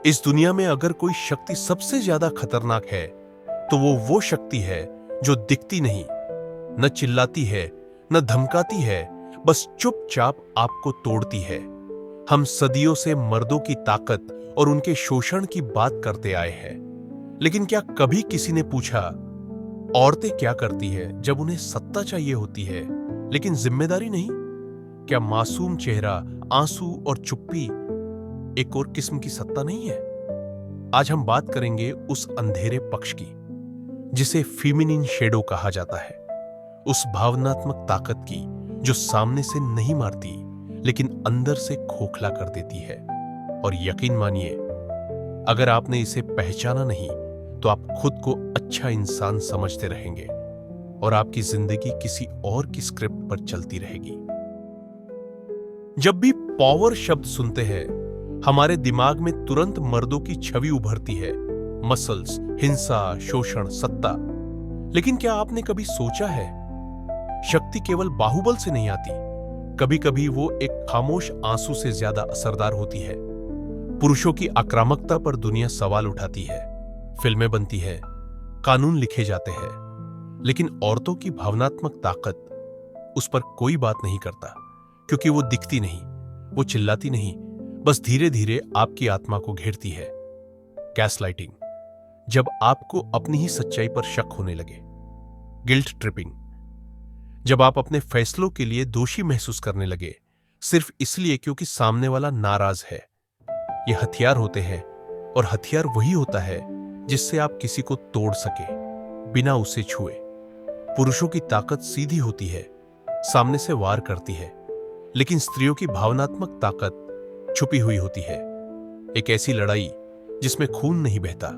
इस दुनिया में अगर कोई शक्ति सबसे ज्यादा खतरनाक है तो वो शक्ति है जो दिखती नहीं, न चिल्लाती है, न धमकाती है, बस चुपचाप आपको तोड़ती है। हम सदियों से मर्दों की ताकत और उनके शोषण की बात करते आए हैं, लेकिन क्या कभी किसी ने पूछा औरतें क्या करती है जब उन्हें सत्ता चाहिए होती है लेकिन जिम्मेदारी नहीं? क्या मासूम चेहरा, आंसू और चुप्पी एक और किस्म की सत्ता नहीं है? आज हम बात करेंगे उस अंधेरे पक्ष की जिसे फीमिनिन शेडो कहा जाता है, उस भावनात्मक ताकत की जो सामने से नहीं मारती लेकिन अंदर से खोखला कर देती है। और यकीन मानिए, अगर आपने इसे पहचाना नहीं तो आप खुद को अच्छा इंसान समझते रहेंगे और आपकी जिंदगी किसी और की स्क्रिप्ट पर चलती रहेगी। जब भी पावर शब्द सुनते हैं, हमारे दिमाग में तुरंत मर्दों की छवि उभरती है, मसल्स, हिंसा, शोषण, सत्ता। लेकिन क्या आपने कभी सोचा है, शक्ति केवल बाहुबल से नहीं आती, कभी कभी वो एक खामोश आंसू से ज्यादा असरदार होती है। पुरुषों की आक्रामकता पर दुनिया सवाल उठाती है, फिल्में बनती है, कानून लिखे जाते हैं, लेकिन औरतों की भावनात्मक ताकत, उस पर कोई बात नहीं करता, क्योंकि वो दिखती नहीं, वो चिल्लाती नहीं, बस धीरे धीरे आपकी आत्मा को घेरती है। गैसलाइटिंग, जब आपको अपनी ही सच्चाई पर शक होने लगे। गिल्ट ट्रिपिंग, जब आप अपने फैसलों के लिए दोषी महसूस करने लगे सिर्फ इसलिए क्योंकि सामने वाला नाराज है। ये हथियार होते हैं, और हथियार वही होता है जिससे आप किसी को तोड़ सके बिना उसे छुए। पुरुषों की ताकत सीधी होती है, सामने से वार करती है, लेकिन स्त्रियों की भावनात्मक ताकत छुपी हुई होती है। एक ऐसी लड़ाई जिसमें खून नहीं बहता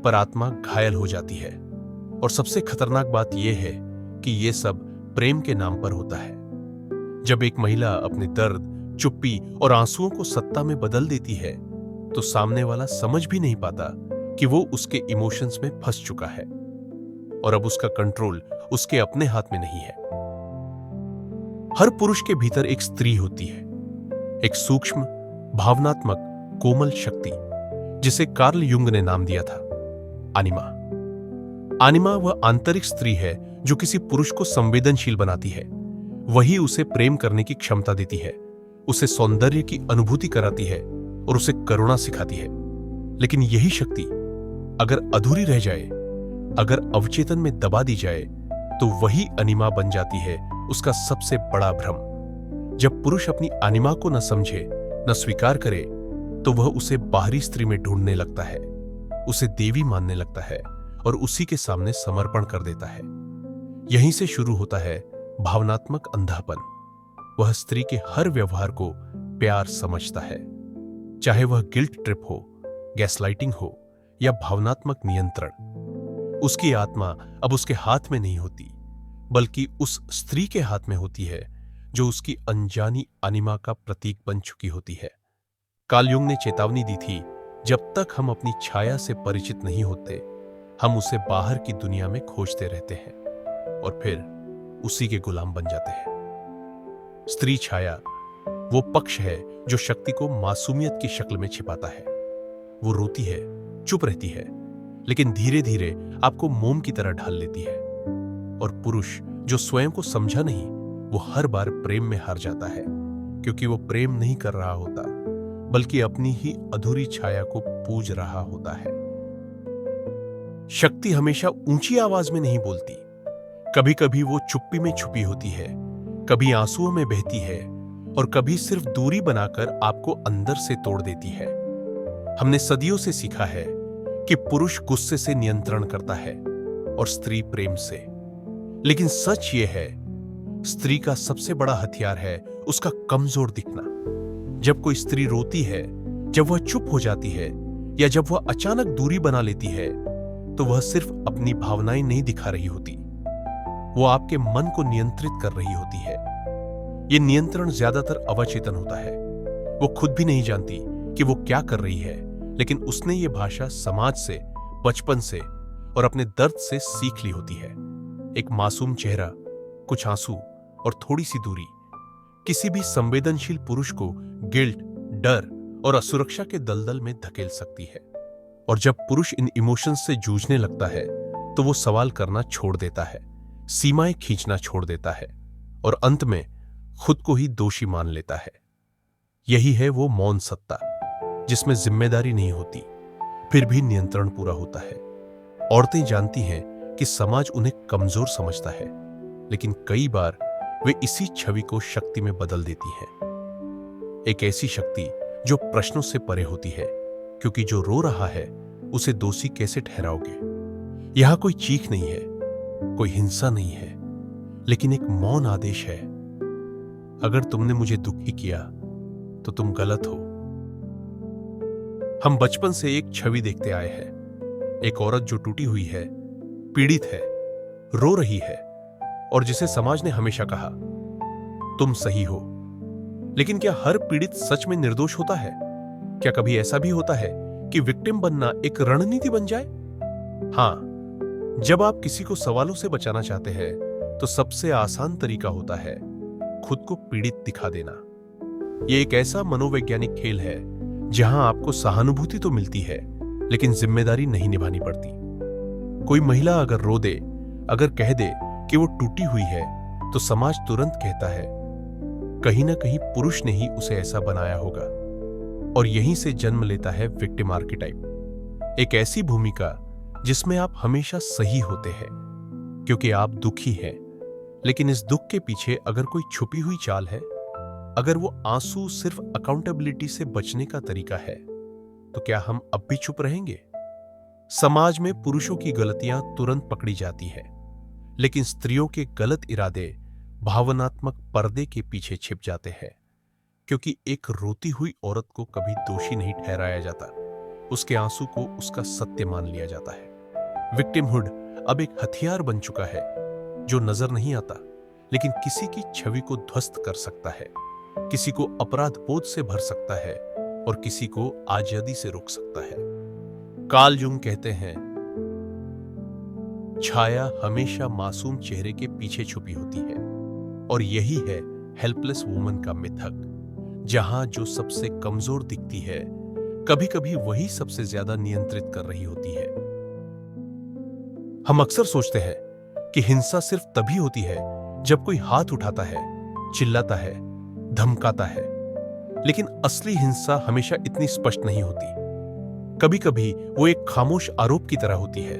पर आत्मा घायल हो जाती है। और सबसे खतरनाक बात यह है कि यह सब प्रेम के नाम पर होता है। जब एक महिला अपने दर्द, चुप्पी और आंसुओं को सत्ता में बदल देती है तो सामने वाला समझ भी नहीं पाता कि वो उसके इमोशंस में फंस चुका है और अब उसका कंट्रोल उसके अपने हाथ में नहीं है। हर पुरुष के भीतर एक स्त्री होती है, एक सूक्ष्म, भावनात्मक, कोमल शक्ति जिसे कार्ल युंग ने नाम दिया था आनिमा। आनिमा वह आंतरिक स्त्री है जो किसी पुरुष को संवेदनशील बनाती है। वही उसे प्रेम करने की क्षमता देती है, उसे सौंदर्य की अनुभूति कराती है और उसे करुणा सिखाती है। लेकिन यही शक्ति अगर अधूरी रह जाए, अगर अवचेतन में दबा दी जाए, तो वही अनिमा बन जाती है उसका सबसे बड़ा भ्रम। जब पुरुष अपनी अनिमा को न समझे, न स्वीकार करे, तो वह उसे बाहरी स्त्री में ढूंढने लगता है, उसे देवी मानने लगता है और उसी के सामने समर्पण कर देता है। यहीं से शुरू होता है भावनात्मक अंधापन। वह स्त्री के हर व्यवहार को प्यार समझता है, चाहे वह गिल्ट ट्रिप हो, गैसलाइटिंग हो या भावनात्मक नियंत्रण। उसकी आत्मा अब उसके हाथ में नहीं होती, बल्कि उस स्त्री के हाथ में होती है जो उसकी अनजानी अनिमा का प्रतीक बन चुकी होती है। कार्ल युंग ने चेतावनी दी थी, जब तक हम अपनी छाया से परिचित नहीं होते, हम उसे बाहर की दुनिया में खोजते रहते हैं और फिर उसी के गुलाम बन जाते हैं। स्त्री छाया वो पक्ष है जो शक्ति को मासूमियत की शक्ल में छिपाता है। वो रोती है, चुप रहती है, लेकिन धीरे धीरे आपको मोम की तरह ढाल लेती है। और पुरुष जो स्वयं को समझा नहीं, वो हर बार प्रेम में हार जाता है, क्योंकि वो प्रेम नहीं कर रहा होता, बल्कि अपनी ही अधूरी छाया को पूज रहा होता है। शक्ति हमेशा ऊंची आवाज में नहीं बोलती, कभी कभी वो चुप्पी में छुपी होती है, कभी आंसुओं में बहती है और कभी सिर्फ दूरी बनाकर आपको अंदर से तोड़ देती है। हमने सदियों से सीखा है कि पुरुष गुस्से से नियंत्रण करता है और स्त्री प्रेम से, लेकिन सच ये है, स्त्री का सबसे बड़ा हथियार है उसका कमजोर दिखना। जब कोई स्त्री रोती है, जब वह चुप हो जाती है या जब वह अचानक दूरी बना लेती है, तो वह सिर्फ अपनी भावनाएं नहीं दिखा रही होती, वो आपके मन को नियंत्रित कर रही होती है। यह नियंत्रण ज्यादातर अवचेतन होता है। वो खुद भी नहीं जानती कि वो क्या कर रही है, लेकिन उसने ये भाषा समाज से, बचपन से और अपने दर्द से सीख ली होती है। एक मासूम चेहरा, कुछ आंसू और थोड़ी सी दूरी किसी भी संवेदनशील पुरुष को गिल्ट, डर और असुरक्षा के दलदल में धकेल सकती है। और जब पुरुष इन इमोशंस से जूझने लगता है तो वो सवाल करना छोड़ देता है, सीमाएं खींचना छोड़ देता है और अंत में खुद को ही दोषी मान लेता है। यही है वो मौन सत्ता, जिसमें जिम्मेदारी नहीं होती, फिर भी नियंत्रण पूरा होता है। औरतें जानती हैं कि समाज उन्हें कमजोर समझता है, लेकिन कई बार वे इसी छवि को शक्ति में बदल देती हैं। एक ऐसी शक्ति जो प्रश्नों से परे होती है, क्योंकि जो रो रहा है उसे दोषी कैसे ठहराओगे। यहां कोई चीख नहीं है, कोई हिंसा नहीं है, लेकिन एक मौन आदेश है, अगर तुमने मुझे दुखी किया तो तुम गलत हो। हम बचपन से एक छवि देखते आए हैं, एक औरत जो टूटी हुई है, पीड़ित है, रो रही है और जिसे समाज ने हमेशा कहा तुम सही हो। लेकिन क्या हर पीड़ित सच में निर्दोष होता है? क्या कभी ऐसा भी होता है कि विक्टिम बनना एक रणनीति बन जाए? हां, जब आप किसी को सवालों से बचाना चाहते हैं तो सबसे आसान तरीका होता है खुद को पीड़ित दिखा देना। यह एक ऐसा मनोवैज्ञानिक खेल है जहां आपको सहानुभूति तो मिलती है, लेकिन जिम्मेदारी नहीं निभानी पड़ती। कोई महिला अगर रो दे, अगर कह दे कि वो टूटी हुई है, तो समाज तुरंत कहता है कहीं ना कहीं पुरुष ने ही उसे ऐसा बनाया होगा। और यहीं से जन्म लेता है विक्टिम आर्केटाइप, एक ऐसी भूमिका जिसमें आप हमेशा सही होते हैं क्योंकि आप दुखी हैं, लेकिन इस दुख के पीछे अगर कोई छुपी हुई चाल है, अगर वो आंसू सिर्फ अकाउंटेबिलिटी से बचने का तरीका है, तो क्या हम अब भी चुप रहेंगे? समाज में पुरुषों की गलतियां तुरंत पकड़ी जाती है, लेकिन स्त्रियों के गलत इरादे भावनात्मक पर्दे के पीछे छिप जाते हैं, क्योंकि एक रोती हुई औरत को कभी दोषी नहीं ठहराया जाता, उसके आंसू को उसका सत्य मान लिया जाता है। विक्टिमहुड अब एक हथियार बन चुका है जो नजर नहीं आता, लेकिन किसी की छवि को ध्वस्त कर सकता है, किसी को अपराध बोध से भर सकता है और किसी को आजादी से रोक सकता है। कार्ल जुंग कहते हैं, छाया हमेशा मासूम चेहरे के पीछे छुपी होती है, और यही है हेल्पलेस वुमन का मिथक, जहां जो सबसे कमजोर दिखती है, कभी कभी वही सबसे ज्यादा नियंत्रित कर रही होती है। हम अक्सर सोचते हैं कि हिंसा सिर्फ तभी होती है जब कोई हाथ उठाता है, चिल्लाता है, धमकाता है, लेकिन असली हिंसा हमेशा इतनी स्पष्ट नहीं होती। कभी कभी वो एक खामोश आरोप की तरह होती है,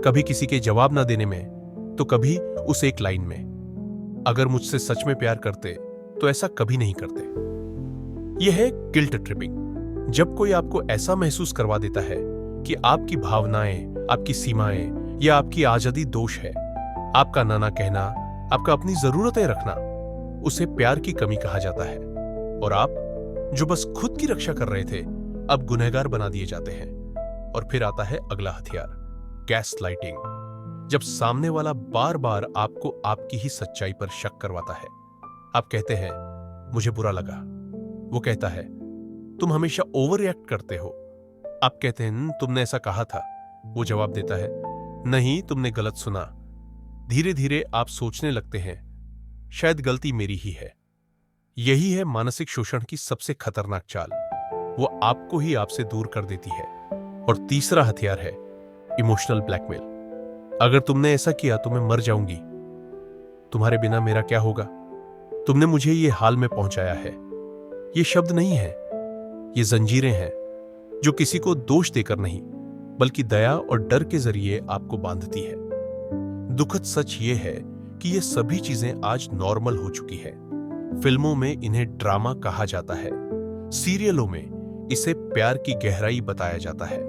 कभी किसी के जवाब ना देने में, तो कभी उस एक लाइन में, अगर मुझसे सच में प्यार करते तो ऐसा कभी नहीं करते। यह है गिल्ट ट्रिपिंग, जब कोई आपको ऐसा महसूस करवा देता है कि आपकी भावनाएं, आपकी सीमाएं या आपकी आजादी दोष है। आपका ना कहना, आपका अपनी जरूरतें रखना, उसे प्यार की कमी कहा जाता है, और आप जो बस खुद की रक्षा कर रहे थे, अब गुनहगार बना दिए जाते हैं। और फिर आता है अगला हथियार, गैस लाइटिंग, जब सामने वाला बार बार आपको आपकी ही सच्चाई पर शक करवाता है। आप कहते हैं मुझे बुरा लगा, वो कहता है तुम हमेशा ओवर रिएक्ट करते हो। आप कहते हैं तुमने ऐसा कहा था, वो जवाब देता है नहीं, तुमने गलत सुना। धीरे धीरे आप सोचने लगते हैं शायद गलती मेरी ही है। यही है मानसिक शोषण की सबसे खतरनाक चाल, वो आपको ही आपसे दूर कर देती है। और तीसरा हथियार है इमोशनल ब्लैकमेल। अगर तुमने ऐसा किया तो मैं मर जाऊंगी, तुम्हारे बिना मेरा क्या होगा, तुमने मुझे ये हाल में पहुंचाया है। ये शब्द नहीं है, ये जंजीरें हैं जो किसी को दोष देकर नहीं, बल्कि दया और डर के जरिए आपको बांधती है। दुखद सच ये है कि ये सभी चीजें आज नॉर्मल हो चुकी है। फिल्मों में इन्हें ड्रामा कहा जाता है, सीरियलों में इसे प्यार की गहराई बताया जाता है,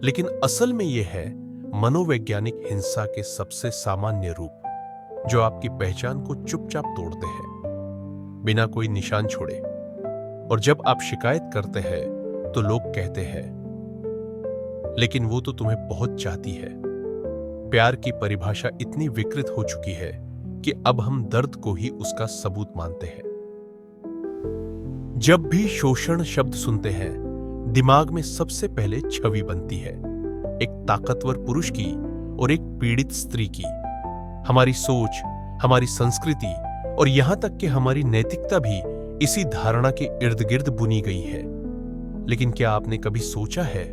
लेकिन असल में यह है मनोवैज्ञानिक हिंसा के सबसे सामान्य रूप, जो आपकी पहचान को चुपचाप तोड़ते हैं, बिना कोई निशान छोड़े। और जब आप शिकायत करते हैं तो लोग कहते हैं लेकिन वो तो तुम्हें बहुत चाहती है। प्यार की परिभाषा इतनी विकृत हो चुकी है कि अब हम दर्द को ही उसका सबूत मानते हैं। जब भी शोषण शब्द सुनते हैं, दिमाग में सबसे पहले छवि बनती है, एक ताकतवर पुरुष की और एक पीड़ित स्त्री की। हमारी सोच, हमारी संस्कृति और यहां तक कि हमारी नैतिकता भी इसी धारणा के इर्द गिर्द बुनी गई है। लेकिन क्या आपने कभी सोचा है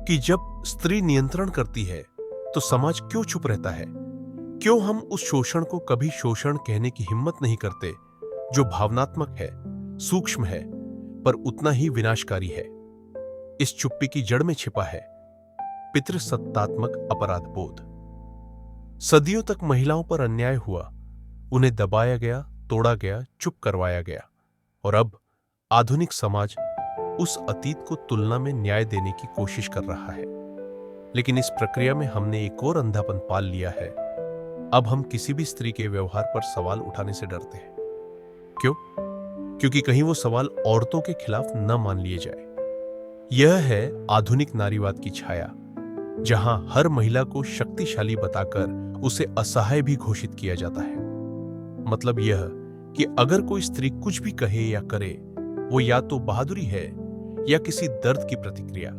कि जब स्त्री नियंत्रण करती है तो समाज क्यों चुप रहता है? क्यों हम उस शोषण को कभी शोषण कहने की हिम्मत नहीं करते जो भावनात्मक है, सूक्ष्म है, पर उतना ही विनाशकारी है? इस चुप्पी की जड़ में छिपा है पितृसत्तात्मक अपराध बोध। सदियों तक महिलाओं पर अन्याय हुआ, उन्हें दबाया गया, तोड़ा गया, चुप करवाया गया, और अब आधुनिक समाज उस अतीत को तुलना में न्याय देने की कोशिश कर रहा है। लेकिन इस प्रक्रिया में हमने एक और अंधापन पाल लिया है। अब हम किसी भी स्त्री के व्यवहार पर सवाल उठाने से डरते हैं। क्यों? क्योंकि कहीं वो सवाल औरतों के खिलाफ न मान लिए जाए। यह है आधुनिक नारीवाद की छाया, जहां हर महिला को शक्तिशाली बताकर उसे असहाय भी घोषित किया जाता है। मतलब यह कि अगर कोई स्त्री कुछ भी कहे या करे, वो या तो बहादुरी है या किसी दर्द की प्रतिक्रिया।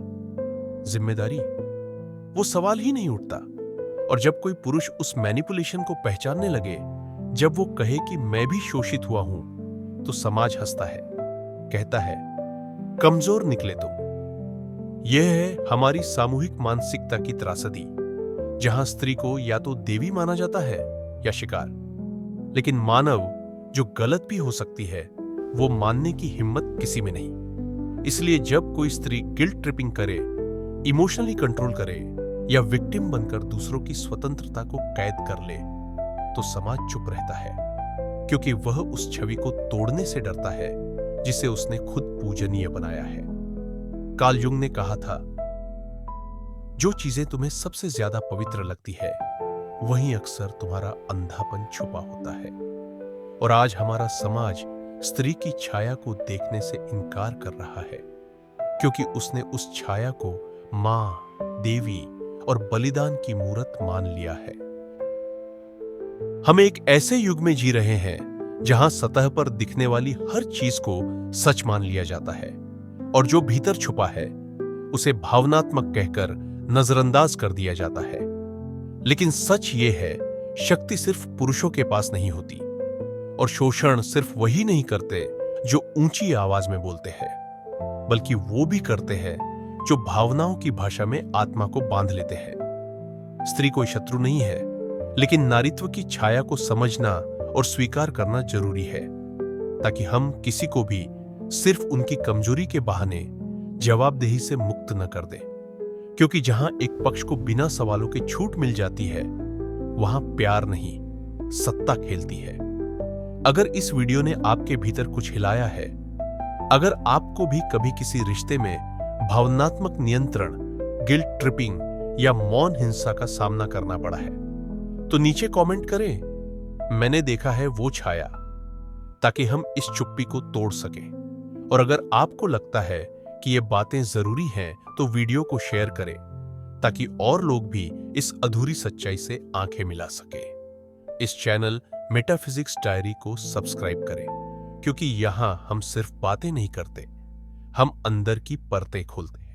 जिम्मेदारी, वो सवाल ही नहीं उठता। और जब कोई पुरुष उस मैनिपुलेशन को पहचानने लगे, जब वो कहे कि मैं भी शोषित हुआ हूं, तो समाज हंसता है, कहता है कमजोर निकले तुम। यह है हमारी सामूहिक मानसिकता की त्रासदी, जहां स्त्री को या तो देवी माना जाता है या शिकार। लेकिन मानव जो गलत भी हो सकती है, वो मानने की हिम्मत किसी में नहीं। इसलिए जब कोई स्त्री गिल्ट ट्रिपिंग करे, इमोशनली कंट्रोल करे या विक्टिम बनकर दूसरों की स्वतंत्रता को कैद कर ले, तो समाज चुप रहता है, क्योंकि वह उस छवि को तोड़ने से डरता है जिसे उसने खुद पूजनीय बनाया है। कार्ल युंग ने कहा था, जो चीजें तुम्हें सबसे ज्यादा पवित्र लगती है, वहीं अक्सर तुम्हारा अंधापन छुपा होता है। और आज हमारा समाज स्त्री की छाया को देखने से इनकार कर रहा है, क्योंकि उसने उस छाया को मां, देवी और बलिदान की मूरत मान लिया है। हम एक ऐसे युग में जी रहे हैं जहां सतह पर दिखने वाली हर चीज को सच मान लिया जाता है, और जो भीतर छुपा है उसे भावनात्मक कहकर नजरअंदाज कर दिया जाता है। लेकिन सच ये है, शक्ति सिर्फ पुरुषों के पास नहीं होती, और शोषण सिर्फ वही नहीं करते जो ऊंची आवाज में बोलते हैं, बल्कि वो भी करते हैं जो भावनाओं की भाषा में आत्मा को बांध लेते हैं। स्त्री कोई शत्रु नहीं है, लेकिन नारीत्व की छाया को समझना और स्वीकार करना जरूरी है, ताकि हम किसी को भी सिर्फ उनकी कमजोरी के बहाने जवाबदेही से मुक्त न कर दें। क्योंकि जहां एक पक्ष को बिना सवालों के छूट मिल जाती है, वहां प्यार नहीं, सत्ता खेलती है। अगर इस वीडियो ने आपके भीतर कुछ हिलाया है, अगर आपको भी कभी किसी रिश्ते में भावनात्मक नियंत्रण, गिल्ट ट्रिपिंग या मौन हिंसा का सामना करना पड़ा है, तो नीचे कमेंट करें, मैंने देखा है वो छाया, ताकि हम इस चुप्पी को तोड़ सकें। और अगर आपको लगता है कि ये बातें जरूरी हैं, तो वीडियो को शेयर करें, ताकि और लोग भी इस अधूरी सच्चाई से आंखें मिला सकें। इस चैनल मेटाफिजिक्स डायरी को सब्सक्राइब करें, क्योंकि यहां हम सिर्फ बातें नहीं करते, हम अंदर की परतें खोलते हैं।